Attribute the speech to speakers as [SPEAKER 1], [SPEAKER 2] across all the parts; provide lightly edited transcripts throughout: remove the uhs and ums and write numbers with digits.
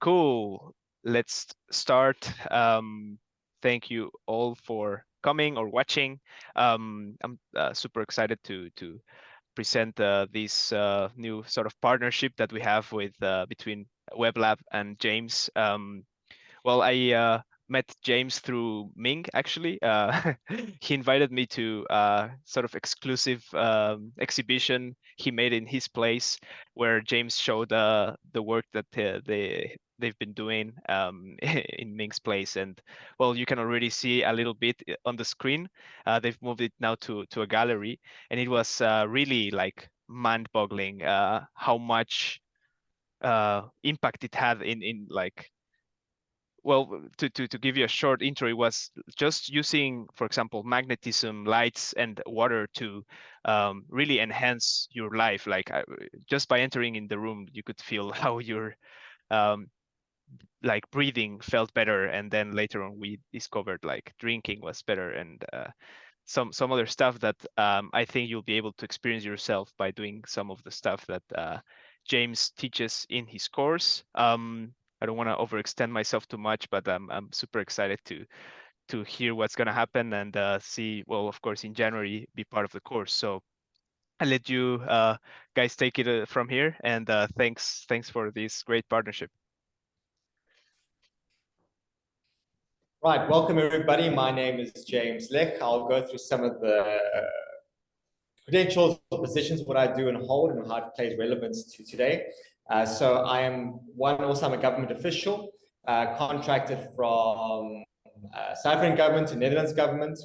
[SPEAKER 1] Cool. Let's start. Thank you all for coming or watching. I'm super excited to present this new sort of partnership that we have with between Web Lab and James. Well, I met James through Ming, actually. He invited me to sort of exclusive exhibition he made in his place, where James showed the work that they've been doing in Ming's place. And well, you can already see a little bit on the screen. They've moved it now to a gallery, and it was really like mind-boggling how much impact it had in like, well, to give you a short intro, it was just using, for example, magnetism, lights, and water to really enhance your life. Like just by entering in the room, you could feel how your um, like breathing felt better, and then later on we discovered like drinking was better, and some other stuff that I think you'll be able to experience yourself by doing some of the stuff that James teaches in his course. I don't want to overextend myself too much, but I'm super excited to hear what's going to happen and see, well, of course, in January, be part of the course. So I'll let you guys take it from here, and thanks for this great partnership.
[SPEAKER 2] Right, welcome everybody. My name is James Lech. I'll go through some of the credentials, positions, what I do and hold, and how it plays relevance to today. So I am also I'm a government official, contracted from South African government to Netherlands government,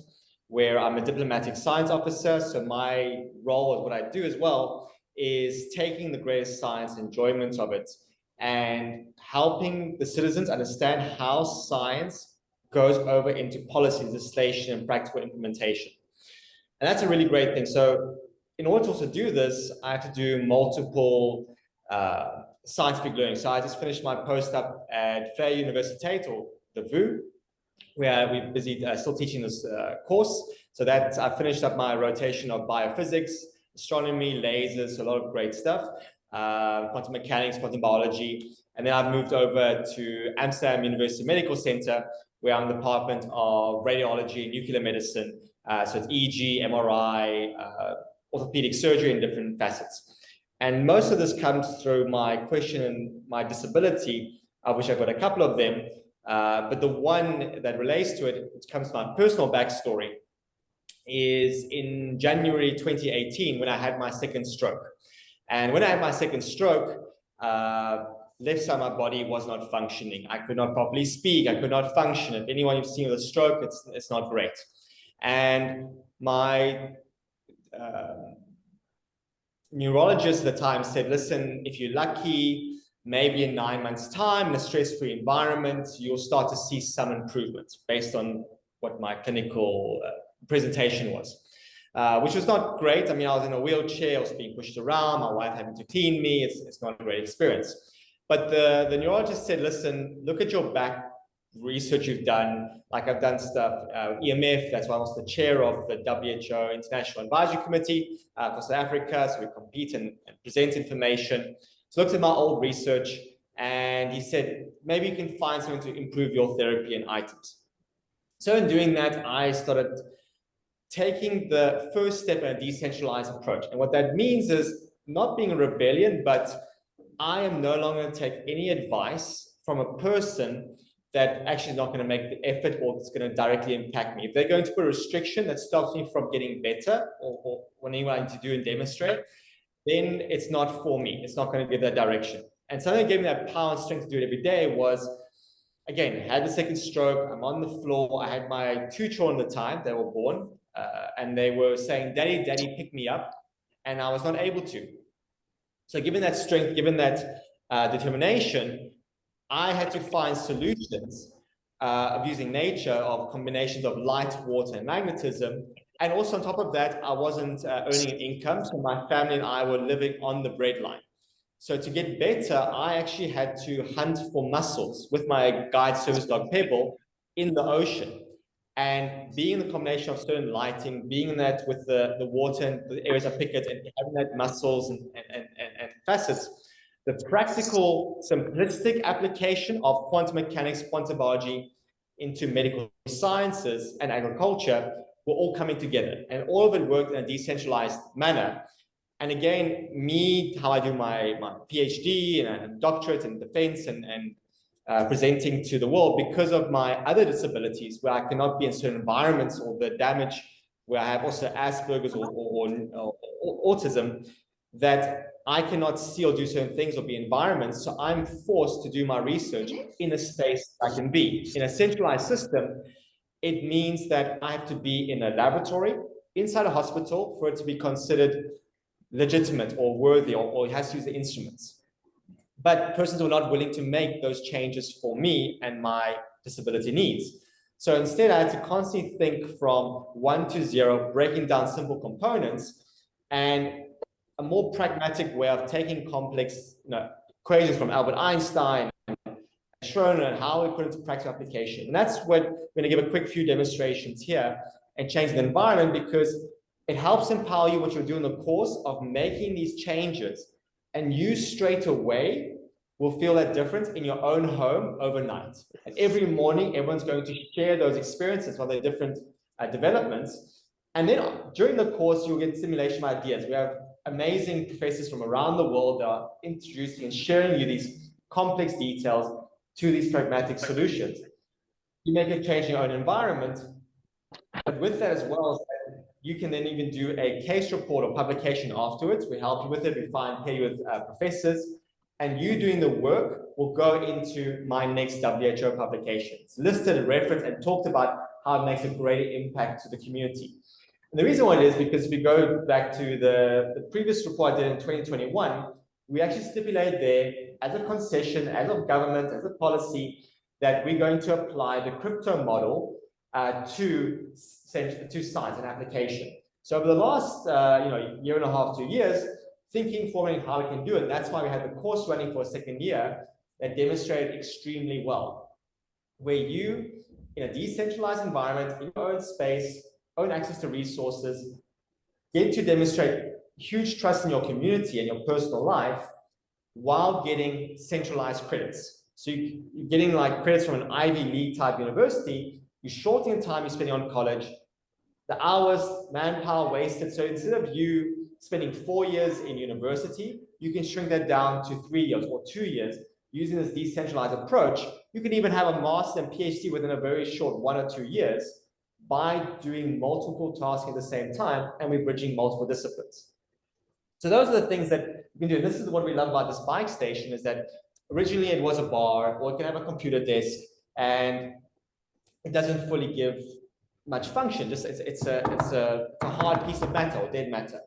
[SPEAKER 2] where I'm a diplomatic science officer. So my role, what I do as well, is taking the greatest science enjoyment of it and helping the citizens understand how science goes over into policy, legislation, and practical implementation. And that's a really great thing. So in order to also do this, I have to do multiple scientific learning. So I just finished my postdoc at Vrije Universiteit, or the VU, where we're busy still teaching this course. So that I finished up my rotation of biophysics, astronomy, lasers, a lot of great stuff, quantum mechanics, quantum biology. And then I've moved over to Amsterdam University Medical Center, where I'm in the Department of Radiology and Nuclear Medicine. So it's EEG, MRI, orthopedic surgery in different facets. And most of this comes through my question and my disability, which I've got a couple of them. But the one that relates to it, which comes from my personal backstory, is in January 2018 when I had my second stroke. And when I had my second stroke, left side of my body was not functioning. I could not properly speak. I could not function. If anyone you've seen with a stroke, it's not great. And my neurologist at the time said, listen, if you're lucky, maybe in 9 months' time, in a stress-free environment, you'll start to see some improvement based on what my clinical presentation was, which was not great. I mean, I was in a wheelchair, I was being pushed around, my wife having to clean me. It's not a great experience. But the neurologist said, listen, look at your back research you've done. Like I've done stuff, EMF, that's why I was the chair of the WHO International Advisory Committee for South Africa. So we compete and present information. So looked at my old research and he said, maybe you can find something to improve your therapy and items. So in doing that, I started taking the first step in a decentralized approach. And what that means is not being a rebellion, but I am no longer going to take any advice from a person that actually is not going to make the effort or it's going to directly impact me. If they're going to put a restriction that stops me from getting better or whatever I need to do and demonstrate, then it's not for me. It's not going to give that direction. And something that gave me that power and strength to do it every day was, again, I had the second stroke. I'm on the floor. I had my 2 children at the time. They were born. And they were saying, Daddy, Daddy, pick me up. And I was not able to. So given that strength, given that determination, I had to find solutions of using nature, of combinations of light, water, and magnetism. And also on top of that, I wasn't earning an income. So my family and I were living on the breadline. So to get better, I actually had to hunt for mussels with my guide service dog Pebble in the ocean. And being the combination of certain lighting, being that with the water and the areas I pick it, and having that mussels and facets, the practical, simplistic application of quantum mechanics, quantum biology into medical sciences and agriculture were all coming together. And all of it worked in a decentralized manner. And again, how I do my PhD and a doctorate in defense and presenting to the world because of my other disabilities where I cannot be in certain environments, or the damage where I have also Asperger's or autism, that I cannot see or do certain things or be environments. So I'm forced to do my research in a space I can be. In a centralized system, it means that I have to be in a laboratory inside a hospital for it to be considered legitimate or worthy, or it has to use the instruments. But persons were not willing to make those changes for me and my disability needs. So instead, I had to constantly think from 1 to 0, breaking down simple components, and a more pragmatic way of taking complex equations from Albert Einstein and Schrödinger and how we put it into practical application. And that's what we're going to give a quick few demonstrations here and change the environment, because it helps empower you what you're doing in the course of making these changes, and you straight away will feel that difference in your own home overnight. And every morning, everyone's going to share those experiences while they're different developments. And then during the course, you'll get simulation ideas. We have amazing professors from around the world that are introducing and sharing you these complex details to these pragmatic solutions. You make a change in your own environment, but with that as well, you can then even do a case report or publication afterwards. We help you with it. We pay you with professors, and you doing the work will go into my next WHO publication. It's listed, referenced, and talked about how it makes a great impact to the community. And the reason why it is because if we go back to the previous report I did in 2021, we actually stipulated there as a concession, as a government, as a policy, that we're going to apply the crypto model to science and application. So over the last year and a half, 2 years, thinking, forming how we can do it. That's why we had the course running for a second year that demonstrated extremely well, where you, in a decentralized environment, in your own space, own access to resources, get to demonstrate huge trust in your community and your personal life while getting centralized credits. So you're getting like credits from an Ivy League type university. You're shortening the time you're spending on college, the hours, manpower wasted. So instead of you spending 4 years in university, you can shrink that down to 3 years or 2 years using this decentralized approach. You can even have a master and PhD within a very short 1 or 2 years by doing multiple tasks at the same time, and we're bridging multiple disciplines. So those are the things that you can do. And this is what we love about this bike station, is that originally it was a bar, or it can have a computer desk, and it doesn't fully give much function. Just it's a hard piece of matter or dead matter.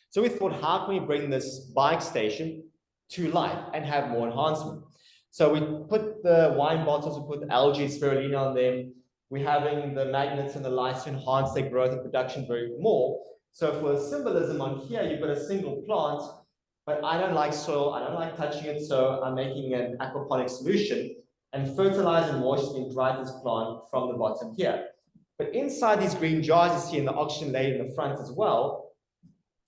[SPEAKER 2] So we thought, how can we bring this bike station to life and have more enhancement? So we put the wine bottles, we put the algae and spirulina on them. We're having the magnets and the lights to enhance their growth and production very more. So for the symbolism on here, you've got a single plant, but I don't like soil, I don't like touching it, so I'm making an aquaponic solution, and fertilizer and moisture being dried this plant from the bottom here. But inside these green jars you see in the oxygen layer in the front as well,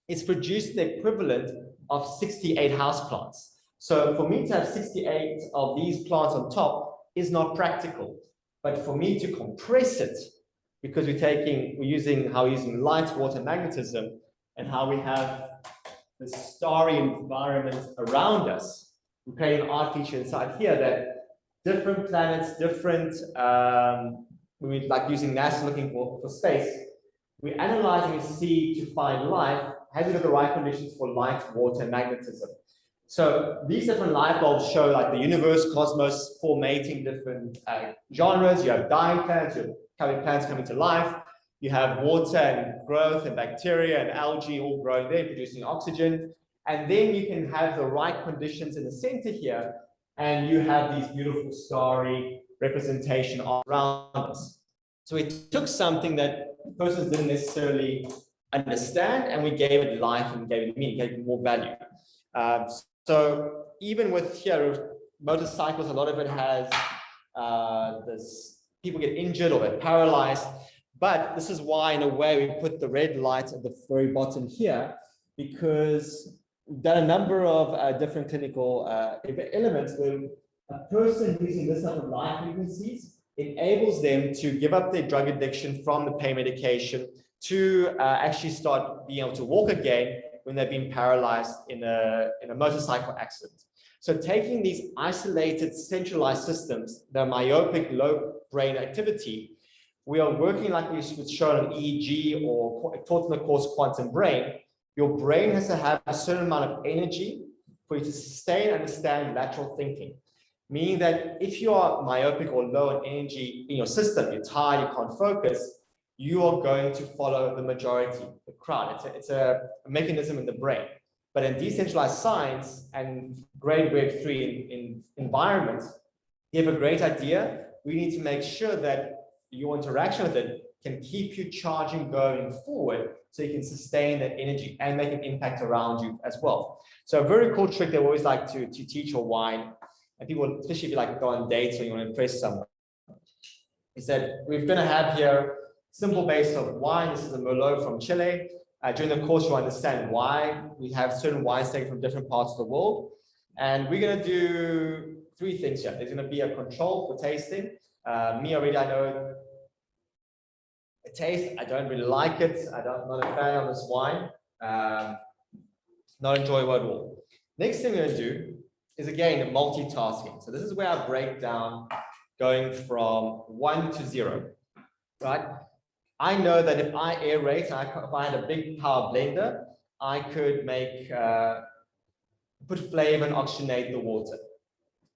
[SPEAKER 2] it's produced the equivalent of 68 houseplants. So for me to have 68 of these plants on top is not practical. But for me to compress it, because we're using light, water, magnetism, and how we have the starry environment around us, we create an art feature inside here that different planets, different we like using NASA looking for space, we analyze and we see to find life, has it got the right conditions for light, water, and magnetism. So these different light bulbs show like the universe, cosmos, formating different genres. You have dying plants, you have plants coming to life. You have water and growth and bacteria and algae all growing there, producing oxygen. And then you can have the right conditions in the center here, and you have these beautiful starry representation around us. So we took something that persons didn't necessarily understand, and we gave it life and gave it meaning, gave it more value. So even with here, motorcycles, a lot of it has this, people get injured or they're paralyzed. But this is why, in a way, we put the red light at the very bottom here, because done a number of different clinical elements where a person using this type of light frequencies enables them to give up their drug addiction from the pain medication to actually start being able to walk again when they've been paralyzed in a motorcycle accident. So taking these isolated, centralized systems, the myopic, low brain activity, we are working like we shown on EEG or taught in the course quantum brain. Your brain has to have a certain amount of energy for you to sustain and understand lateral thinking. Meaning that if you are myopic or low on energy in your system, you're tired, you can't focus, you are going to follow the majority, the crowd. It's a mechanism in the brain. But in decentralized science and great Web3 in environments, you have a great idea. We need to make sure that your interaction with it can keep you charging going forward so you can sustain that energy and make an impact around you as well. So a very cool trick that we always like to teach or wine, and people, especially if you like go on dates or you want to impress someone, is that we're going to have here simple base of wine. This is a Merlot from Chile. During the course, you'll understand why we have certain wines taken from different parts of the world. And we're going to do three things here. There's going to be a control for tasting. Me already, I know the taste. I don't really like it. I'm not a fan of this wine. Not enjoyable at all. Next thing we're going to do is, again, multitasking. So this is where I break down going from 1 to 0, right? I know that if I aerate, if I had a big power blender, I could make, put flavor and oxygenate the water.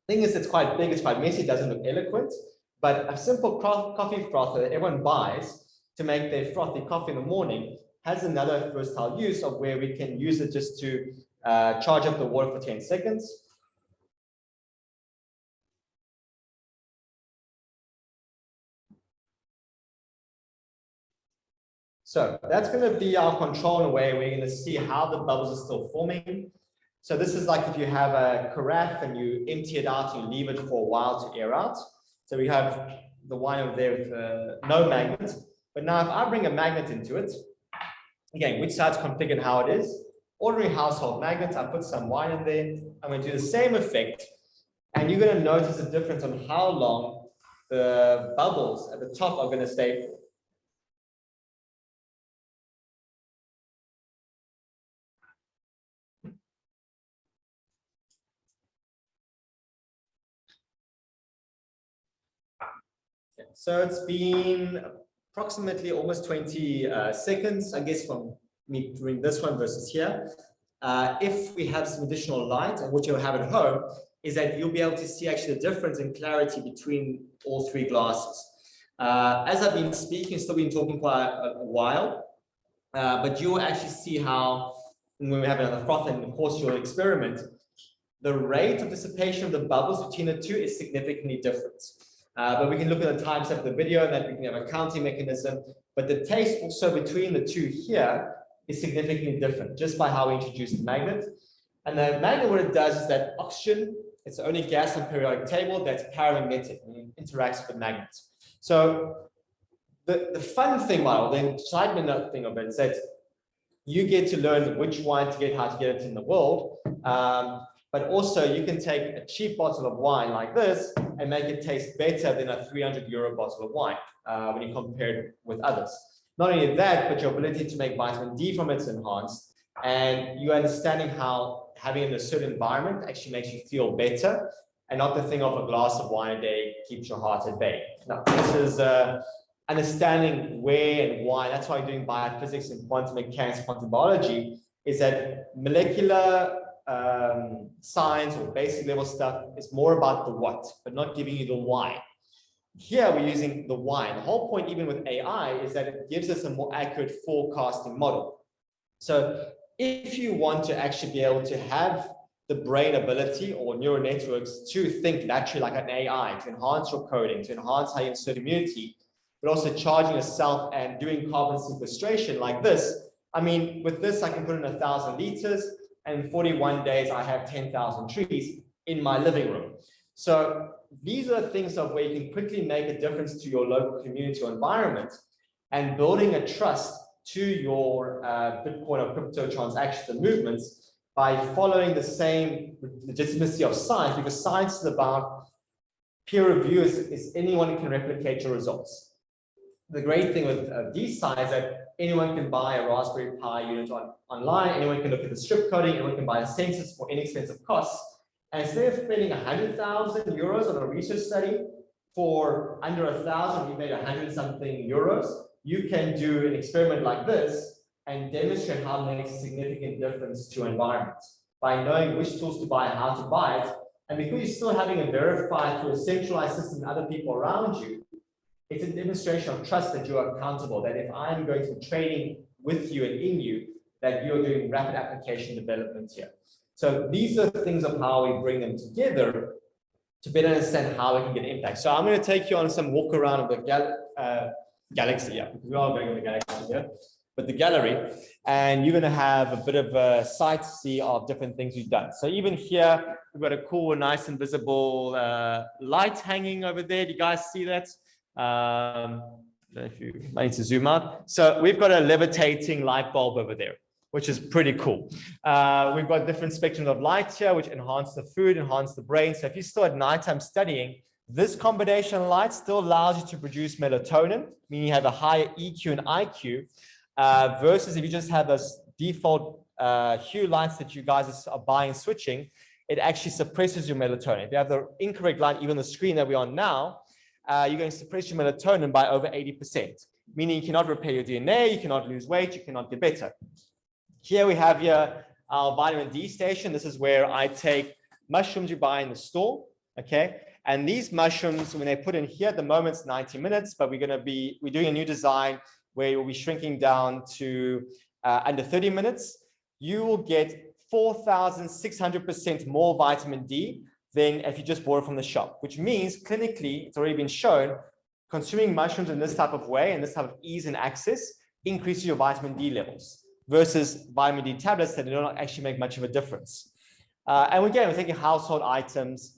[SPEAKER 2] Thing is, it's quite big, it's quite messy, it doesn't look eloquent, but a simple coffee frother that everyone buys to make their frothy coffee in the morning has another versatile use of where we can use it just to charge up the water for 10 seconds. So that's going to be our control in a way. We're going to see how the bubbles are still forming. So this is like if you have a carafe and you empty it out and you leave it for a while to air out. So we have the wine over there with no magnet. But now if I bring a magnet into it, again, which side's configured how it is. Ordinary household magnet, I put some wine in there. I'm going to do the same effect. And you're going to notice a difference on how long the bubbles at the top are going to stay for. So it's been approximately almost 20 seconds, I guess, from me doing this one versus here. If we have some additional light, and what you'll have at home, is that you'll be able to see actually the difference in clarity between all three glasses. As I've been speaking, still been talking quite a while, but you'll actually see how, when we have another froth, and of course you'll experiment, the rate of dissipation of the bubbles between the two is significantly different. But we can look at the time step of the video, and then we can have a counting mechanism. But the taste also between the two here is significantly different just by how we introduce the magnet. And the magnet, what it does is that oxygen, it's the only gas on the periodic table that's paramagnetic and it interacts with magnets. So the fun thing about it, the excitement thing of it, is that you get to learn which wine to get, how to get it in the world. But also you can take a cheap bottle of wine like this and make it taste better than a 300 euro bottle of wine when you compare it with others. Not only that, but your ability to make vitamin D from it's enhanced, and you understanding how having it in a certain environment actually makes you feel better, and not the thing of a glass of wine a day keeps your heart at bay. Now, this is understanding where and why. That's why doing biophysics and quantum mechanics, quantum biology, is that molecular science or basic level stuff is more about the what, but not giving you the why. Here we're using the why. The whole point, even with AI, is that it gives us a more accurate forecasting model. So if you want to actually be able to have the brain ability or neural networks to think laterally like an AI, to enhance your coding, to enhance how you insert immunity, but also charging yourself and doing carbon sequestration like this. I mean, with this, I can put in 1,000 liters, and in 41 days, I have 10,000 trees in my living room. So these are things of where you can quickly make a difference to your local community or environment, and building a trust to your Bitcoin or crypto transactions and movements by following the same legitimacy of science, because science is about peer review, is anyone can replicate your results. The great thing with DeSci is that anyone can buy a Raspberry Pi unit online, anyone can look at the strip coding, anyone can buy sensors for inexpensive costs. And instead of spending 100,000 euros on a research study, for under 1,000, we made 100 something euros, you can do an experiment like this and demonstrate how it makes a significant difference to environments by knowing which tools to buy and how to buy it. And because you're still having it verified through a centralized system and other people around you, it's a demonstration of trust that you are accountable, that if I'm going to be training with you and in you, that you're doing rapid application development here. So these are things of how we bring them together to better understand how we can get impact. So I'm going to take you on some walk around of the galaxy, yeah, because we are going to the galaxy here, but the gallery, and you're going to have a bit of a sight see of different things we've done. So even here, we've got a cool, nice and visible light hanging over there. Do you guys see that? I don't know if you might need to zoom out. So we've got a levitating light bulb over there, which is pretty cool. We've got different spectrums of light here, which enhance the food, enhance the brain. So if you're still at nighttime studying, this combination of light still allows you to produce melatonin, meaning you have a higher EQ and IQ, versus if you just have those default hue lights that you guys are buying and switching, it actually suppresses your melatonin. If you have the incorrect light, even the screen that we're on now, you're going to suppress your melatonin by over 80%, meaning you cannot repair your DNA, you cannot lose weight, you cannot get better. Here we have our vitamin D station. This is where I take mushrooms you buy in the store, okay? And these mushrooms, when they put in here, at the moment it's 90 minutes, but we're doing a new design where we'll be shrinking down to under 30 minutes. You will get 4,600% more vitamin D than if you just bought it from the shop, which means clinically, it's already been shown, consuming mushrooms in this type of way and this type of ease and access increases your vitamin D levels versus vitamin D tablets that do not actually make much of a difference. And again, we're taking household items,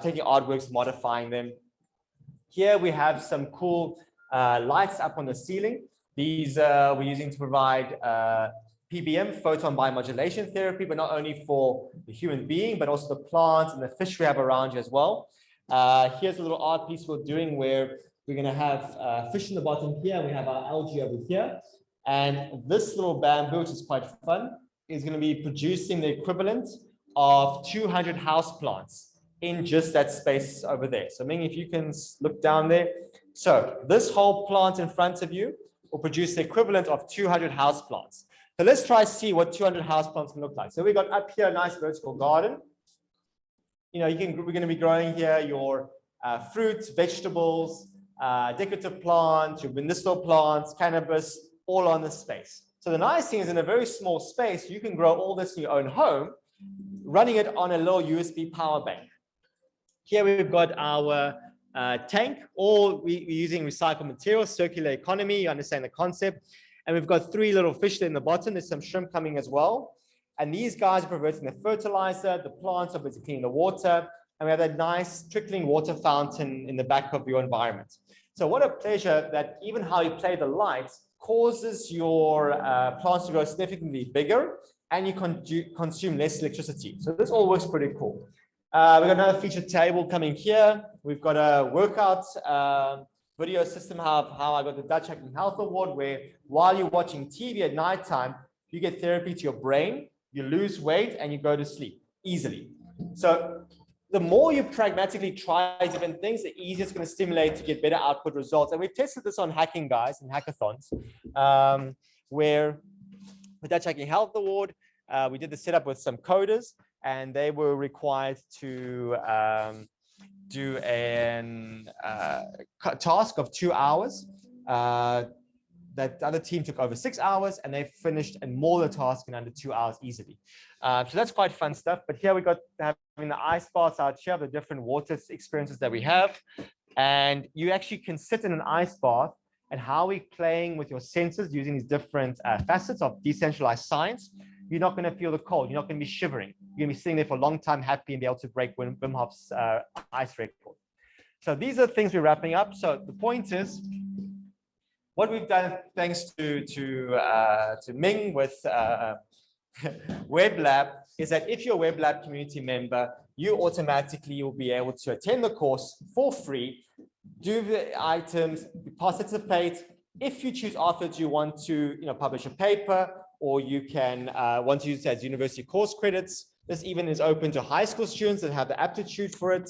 [SPEAKER 2] taking artworks, modifying them. Here we have some cool lights up on the ceiling. These we're using to provide PBM, photon biomodulation therapy, but not only for the human being, but also the plants and the fish we have around you as well. Here's a little art piece we're doing where we're going to have fish in the bottom here. We have our algae over here. And this little bamboo, which is quite fun, is going to be producing the equivalent of 200 houseplants in just that space over there. So meaning if you can look down there. So this whole plant in front of you will produce the equivalent of 200 houseplants. So let's try to see what 200 houseplants can look like. So we got up here a nice vertical garden. You know, we're going to be growing here your fruits, vegetables, decorative plants, your medicinal plants, cannabis, all on this space. So the nice thing is in a very small space, you can grow all this in your own home, running it on a little USB power bank. Here we've got our tank, we're using recycled materials, circular economy, you understand the concept. And we've got 3 little fish there in the bottom. There's some shrimp coming as well. And these guys are providing the fertilizer, the plants are busy cleaning the water, and we have that nice trickling water fountain in the back of your environment. So what a pleasure that even how you play the lights causes your plants to grow significantly bigger and you consume less electricity. So this all works pretty cool. We've got another featured table coming here. We've got a workout video system how I got the Dutch Hacking Health Award, where while you're watching TV at nighttime, you get therapy to your brain, you lose weight, and you go to sleep easily. So the more you pragmatically try different things, the easier it's going to stimulate to get better output results. And we've tested this on hacking guys and hackathons, where the Dutch Hacking Health Award, we did the setup with some coders, and they were required to do a task of 2 hours. That the other team took over 6 hours, and they finished and more the task in under 2 hours easily. So that's quite fun stuff. But here we got having the ice baths out here, the different water experiences that we have. And you actually can sit in an ice bath, and how we're playing with your senses using these different facets of decentralized science. You're not going to feel the cold. You're not going to be shivering. You're going to be sitting there for a long time, happy, and be able to break Wim Hof's ice record. So these are the things we're wrapping up. So the point is, what we've done, thanks to Ming with Web Lab is that if you're a Web Lab community member, you automatically will be able to attend the course for free, do the items, participate. If you choose afterwards you want to publish a paper, or you can want to use it as university course credits. This even is open to high school students that have the aptitude for it.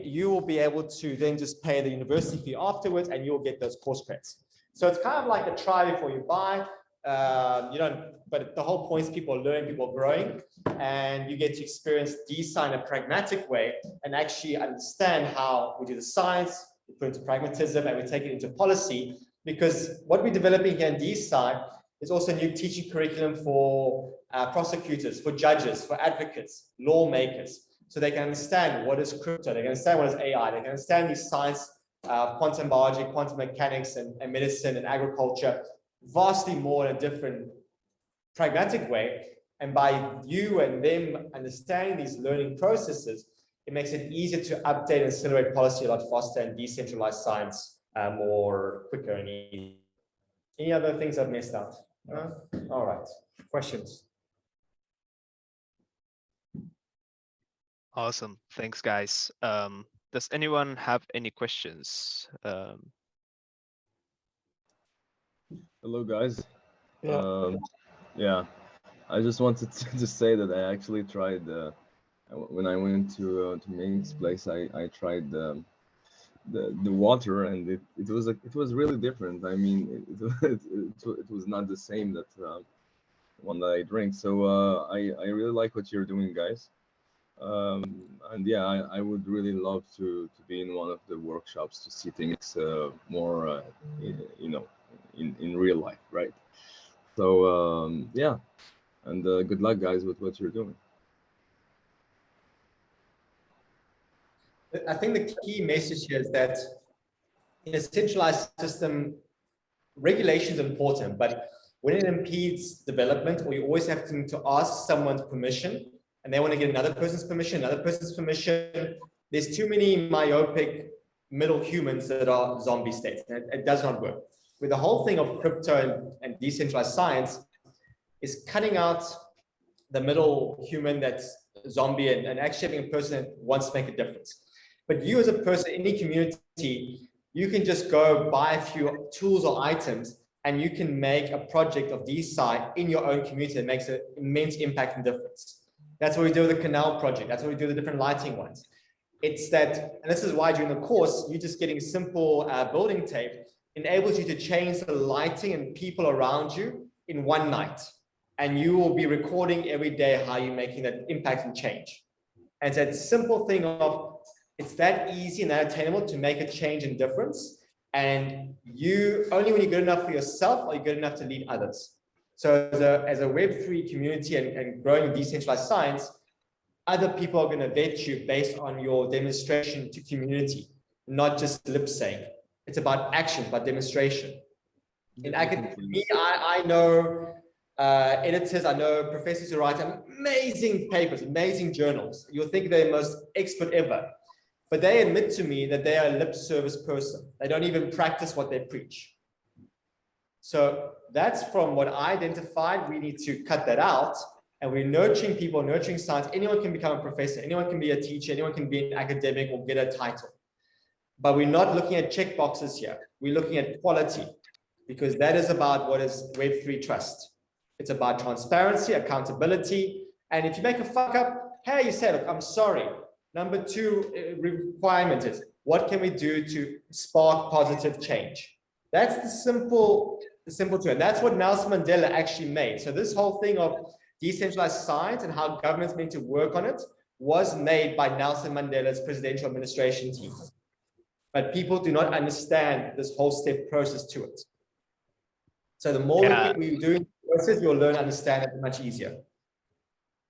[SPEAKER 2] You will be able to then just pay the university fee afterwards, and you'll get those course credits. So it's kind of like a try before you buy. But the whole point is people are learning, people are growing, and you get to experience DeSci in a pragmatic way and actually understand how we do the science, we put it into pragmatism, and we take it into policy. Because what we're developing here in DeSci is also a new teaching curriculum for prosecutors, for judges, for advocates, lawmakers, so they can understand what is crypto, they can understand what is AI, they can understand these science, quantum biology, quantum mechanics, and medicine and agriculture vastly more in a different pragmatic way. And by you and them understanding these learning processes, it makes it easier to update and accelerate policy a lot faster and decentralize science more quicker and easier. Any other things I've missed out? All right. Questions?
[SPEAKER 1] Awesome. Thanks, guys. Does anyone have any questions?
[SPEAKER 3] Hello, guys.
[SPEAKER 2] Yeah.
[SPEAKER 3] Yeah, I just wanted to say that I actually tried when I went to Ming's place. I tried the water, and it was really different. I mean, it was not the same that one that I drink. So I really like what you're doing, guys. And yeah, I would really love to be in one of the workshops to see things more, in real life, right? So yeah, and good luck, guys, with what you're doing.
[SPEAKER 2] I think the key message here is that in a centralized system, regulation is important, but when it impedes development, or you always have to ask someone's permission, and they want to get another person's permission, there's too many myopic middle humans that are zombie states. And it does not work. With the whole thing of crypto and decentralized science is cutting out the middle human that's zombie and actually having a person that wants to make a difference. But you as a person, any community, you can just go buy a few tools or items, and you can make a project of DeSci in your own community that makes an immense impact and difference. That's what we do with the canal project. That's what we do with the different lighting ones. It's that, and this is why during the course, you just getting simple building tape enables you to change the lighting and people around you in one night. And you will be recording every day how you're making that impact and change. And it's that simple thing of, it's that easy and that attainable to make a change and difference. And you only when you're good enough for yourself are you good enough to lead others. So as a Web3 community and growing decentralized science, other people are going to vet you based on your demonstration to community, not just lip saying. It's about action, about demonstration. In academia, I know editors, I know professors who write amazing papers, amazing journals. You'll think they're the most expert ever. But they admit to me that they are a lip service person. They don't even practice what they preach. So that's from what I identified. We need to cut that out. And we're nurturing people, nurturing science. Anyone can become a professor. Anyone can be a teacher. Anyone can be an academic or get a title. But we're not looking at check boxes here. We're looking at quality, because that is about what is Web3 trust. It's about transparency, accountability. And if you make a fuck up, hey, you say, look, I'm sorry. Number two requirement is, what can we do to spark positive change? That's the simple tool. And that's what Nelson Mandela actually made. So this whole thing of decentralized science and how government's meant to work on it was made by Nelson Mandela's presidential administration team. But people do not understand this whole step process to it. So the more we do the process, you'll learn to understand it much easier.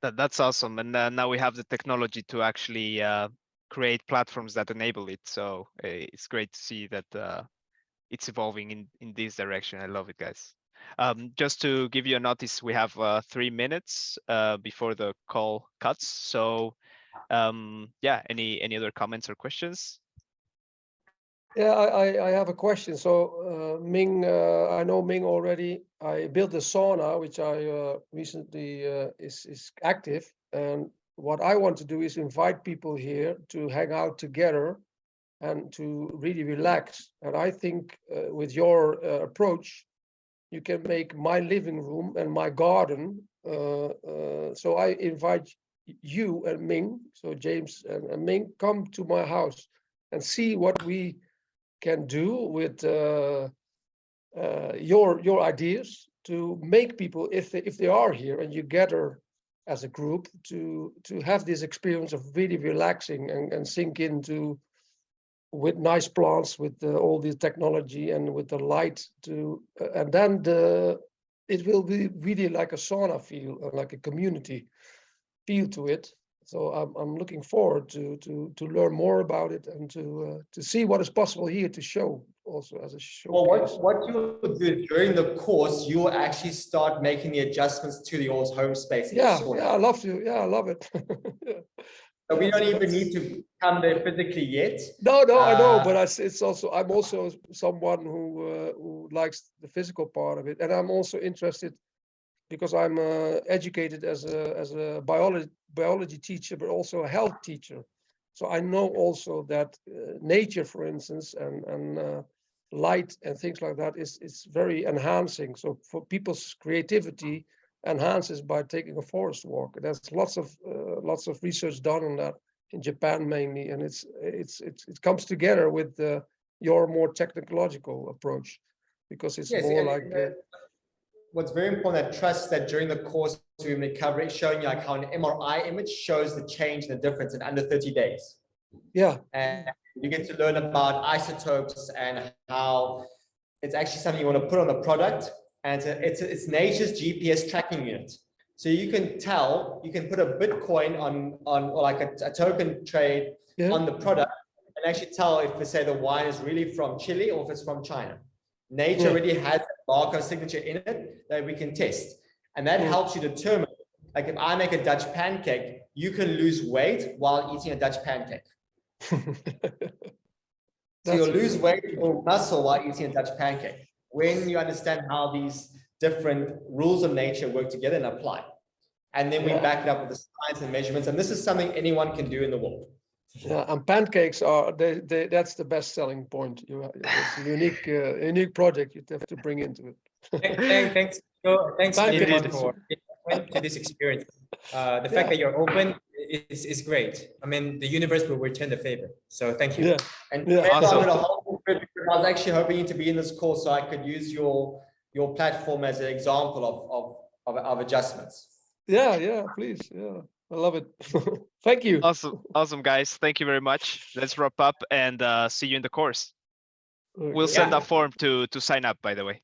[SPEAKER 1] That's awesome. And now we have the technology to actually create platforms that enable it. So it's great to see that it's evolving in this direction. I love it, guys. Just to give you a notice, we have 3 minutes before the call cuts. So yeah, any other comments or questions?
[SPEAKER 4] Yeah, I have a question. So Ming, I know Ming already. I built a sauna, which I recently is active. And what I want to do is invite people here to hang out together and to really relax. And I think with your approach, you can make my living room and my garden. So I invite you and Ming, so James and Ming, come to my house and see what we can do with your ideas to make people, if they are here and you gather as a group, to have this experience of really relaxing and sink into with nice plants, with all the technology and with the light to and then it will be really like a sauna feel, like a community feel to it. So I'm looking forward to learn more about it and to see what is possible here to show also as a
[SPEAKER 2] Well,
[SPEAKER 4] showcase.
[SPEAKER 2] what you'll do during the course, you will actually start making the adjustments to your home space.
[SPEAKER 4] Yeah, I love to. Yeah, I love it. Yeah.
[SPEAKER 2] So we don't even need to come there physically yet.
[SPEAKER 4] No, I know, but it's also I'm also someone who likes the physical part of it, and I'm also interested because I'm educated as a biology teacher, but also a health teacher. So I know also that nature, for instance, and light and things like that is very enhancing. So for people's creativity enhances by taking a forest walk. There's lots of research done on that in Japan mainly, and it comes together with your more technological approach because it's
[SPEAKER 2] Yes,
[SPEAKER 4] more
[SPEAKER 2] and
[SPEAKER 4] like.
[SPEAKER 2] What's very important, I trust that during the course we will cover it, showing you like how an MRI image shows the change and the difference in under 30 days.
[SPEAKER 4] Yeah.
[SPEAKER 2] And you get to learn about isotopes and how it's actually something you want to put on the product. And it's nature's GPS tracking unit. So you can tell, you can put a Bitcoin on or like a token trade on the product and actually tell if, say, the wine is really from Chile or if it's from China. Nature already has a barcode signature in it that we can test. And that helps you determine, like if I make a Dutch pancake, you can lose weight while eating a Dutch pancake. So you'll lose weight or muscle while eating a Dutch pancake when you understand how these different rules of nature work together and apply. And then we back it up with the science and measurements. And this is something anyone can do in the world.
[SPEAKER 4] Yeah, and pancakes are that's the best selling point. It's a unique project you have to bring into it.
[SPEAKER 5] Thanks everyone for to this experience. The fact that you're open is great. I mean, the universe will return the favor. So thank you.
[SPEAKER 4] Yeah.
[SPEAKER 2] And
[SPEAKER 4] awesome.
[SPEAKER 2] I was actually hoping to be in this course so I could use your platform as an example of adjustments.
[SPEAKER 4] Yeah, please. Yeah, I love it. Thank you.
[SPEAKER 1] Awesome, guys. Thank you very much. Let's wrap up and see you in the course. Okay. We'll send a form to sign up, by the way.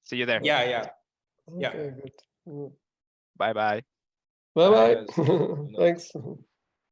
[SPEAKER 1] See you there.
[SPEAKER 5] Yeah.
[SPEAKER 4] Okay, good.
[SPEAKER 1] Bye.
[SPEAKER 4] Bye. Thanks.